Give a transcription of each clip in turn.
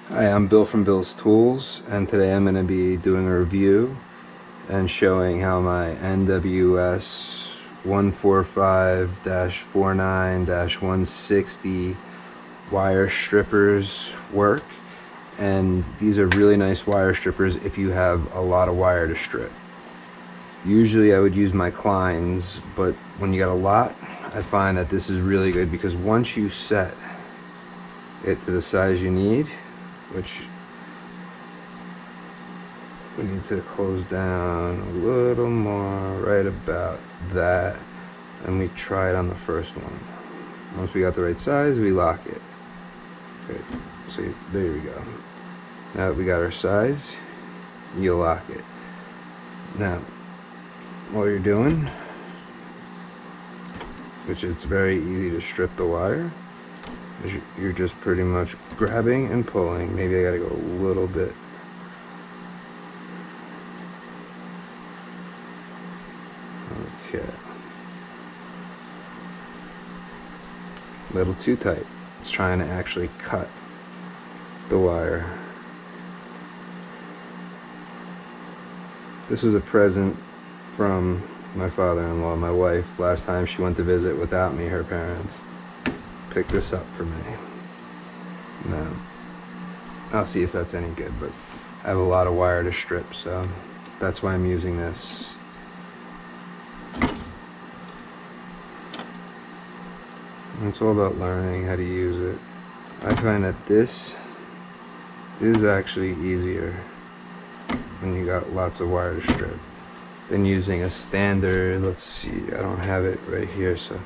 Hi, I'm Bill from Bill's Tools, and today I'm going to be doing a review and showing how my NWS 145-49-160 wire strippers work. And these are really nice wire strippers if you have a lot of wire to strip. Usually I would use my Kleins, but when you got a lot, I find that this is really good because once you set it to the size you need, which we need to close down a little more, right about that, and we try it on the first one. Once we got the right size, we lock it. Okay, so there we go. Now that we got our size, you lock it. Now, what you're doing, which is very easy to strip the wire, you're just pretty much grabbing and pulling. Maybe I gotta go a little bit. Okay. A little too tight. It's trying to actually cut the wire. This was a present from my father-in-law. My wife, last time she went to visit without me, her parents picked this up for me. Now, I'll see if that's any good, but I have a lot of wire to strip, so that's why I'm using this. And it's all about learning how to use it. I find that this is actually easier when you got lots of wire to strip than using a standard, let's see, I don't have it right here, so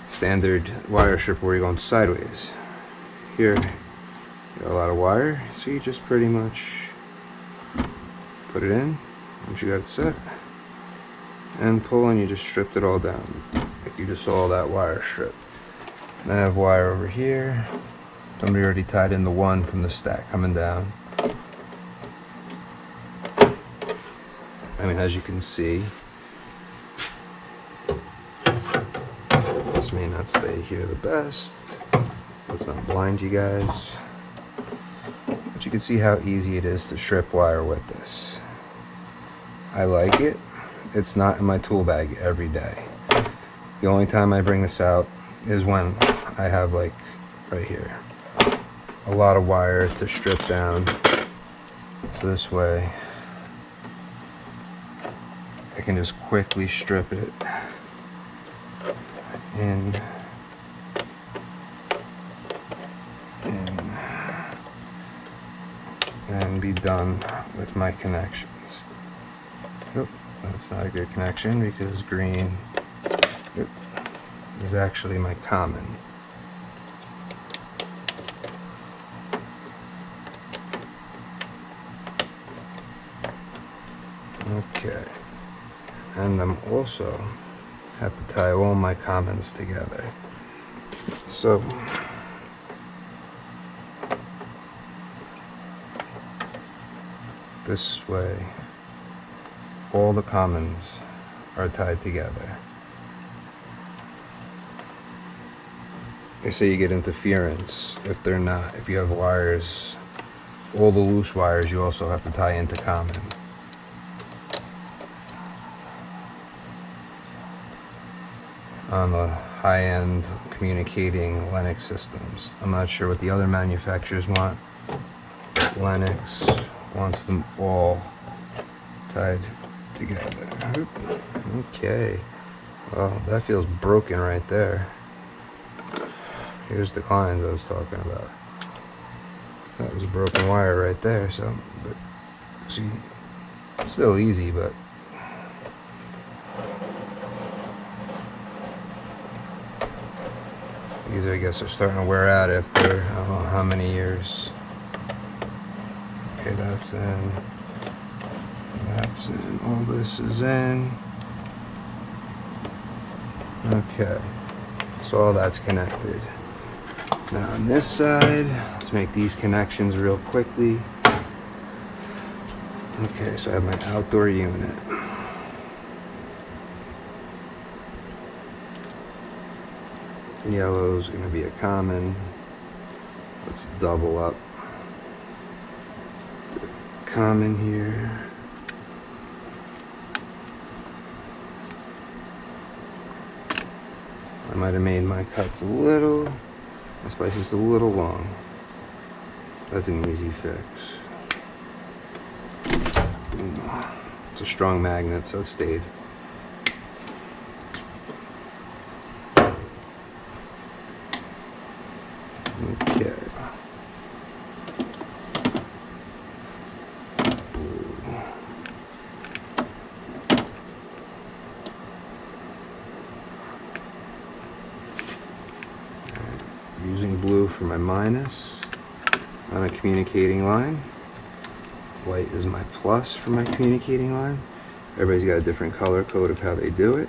standard wire strip where you're going sideways. Here, you got a lot of wire, so you just pretty much put it in once you got it set and pull, and you just stripped it all down. Like you just saw that wire strip. And I have wire over here. Somebody already tied in the one from the stack coming down. I mean, as you can see, this may not stay here the best. Let's not blind you guys. But you can see how easy it is to strip wire with this. I like it. It's not in my tool bag every day. The only time I bring this out is when I have, like right here, a lot of wire to strip down. So this way I can just quickly strip it in and be done with my connections. Oop, that's not a good connection because green is actually my common. Okay, and I'm also have to tie all my commons together. So this way all the commons are tied together. They say you get interference if they're not. If you have wires, all the loose wires, you also have to tie into common. On the high-end communicating Lennox systems. I'm not sure what the other manufacturers want. Lennox wants them all tied together. Okay, well, that feels broken right there. Here's the Kleins I was talking about. That was a broken wire right there, so, but see, it's still easy, but these, I guess, are starting to wear out after I don't know how many years. Okay, that's in. That's in. All this is in. Okay, so all that's connected. Now on this side, let's make these connections real quickly. Okay, so I have my outdoor unit. Yellow is going to be a common. Let's double up common here. I might have made my cuts my spice just a little long. That's an easy fix. It's a strong magnet, so it stayed. Okay. Using blue for my minus on a communicating line. White is my plus for my communicating line. Everybody's got a different color code of how they do it.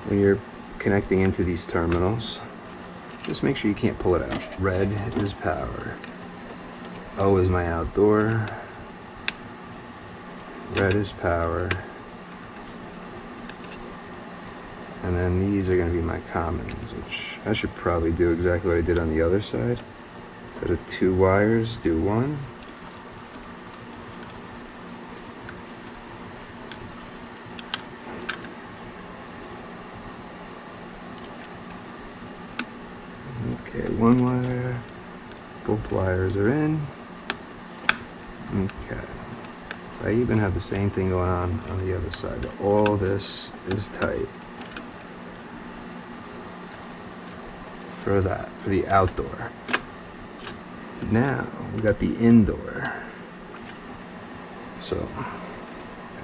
When you're connecting into these terminals, just make sure you can't pull it out. Red is power. O is my outdoor. Red is power. And then these are going to be my commons, which I should probably do exactly what I did on the other side. Instead of 2 wires, do 1. Okay, 1 wire. Both wires are in. Okay. I even have the same thing going on the other side. All this is tight. For the outdoor. Now we got the indoor. So I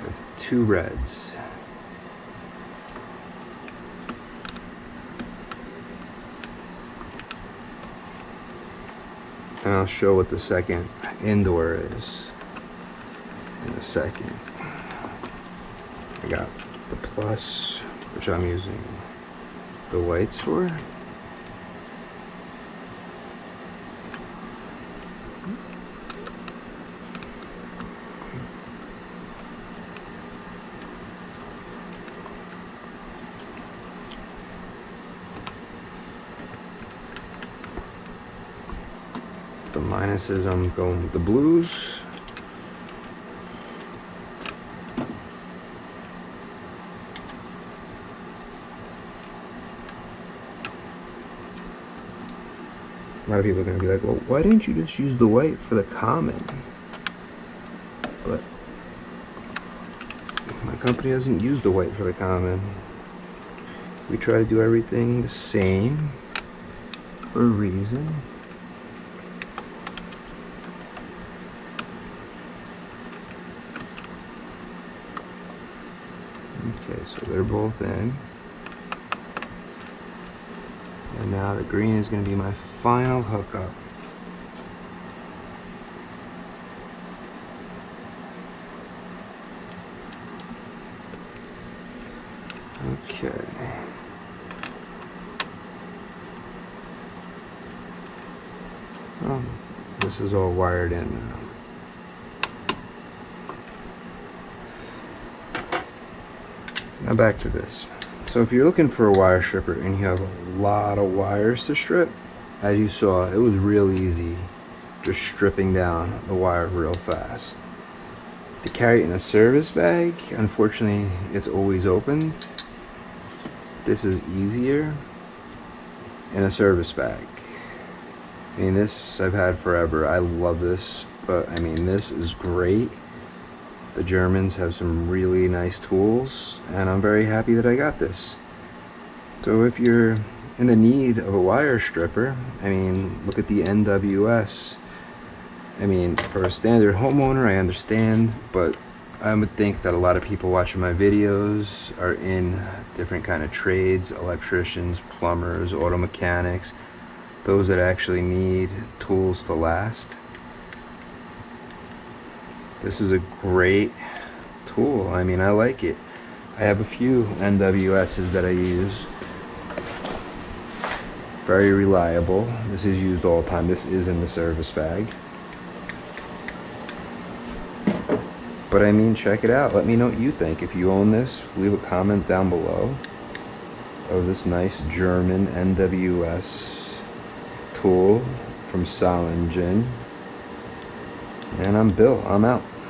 have 2 reds. And I'll show what the second indoor is in a second. I got the plus, which I'm using the whites for. The minuses, I'm going with the blues. A lot of people are going to be like, well, why didn't you just use the white for the common? But my company doesn't use the white for the common. We try to do everything the same for a reason. Okay, so they're both in. And now the green is going to be my final hookup. Okay. Well, this is all wired in now. Now back to this. So if you're looking for a wire stripper and you have a lot of wires to strip, as you saw, it was real easy just stripping down the wire real fast. To carry it in a service bag, unfortunately it's always opened. This is easier in a service bag. I mean, this I've had forever. I love this, but I mean, this is great. The Germans have some really nice tools, and I'm very happy that I got this. So if you're in the need of a wire stripper, I mean, look at the NWS. I mean, for a standard homeowner, I understand, but I would think that a lot of people watching my videos are in different kind of trades, electricians, plumbers, auto mechanics, those that actually need tools to last. This is a great tool. I mean, I like it. I have a few NWS's that I use. Very reliable. This is used all the time. This is in the service bag. But I mean, check it out. Let me know what you think. If you own this, leave a comment down below of this nice German NWS tool from Salingen. And I'm Bill. I'm out.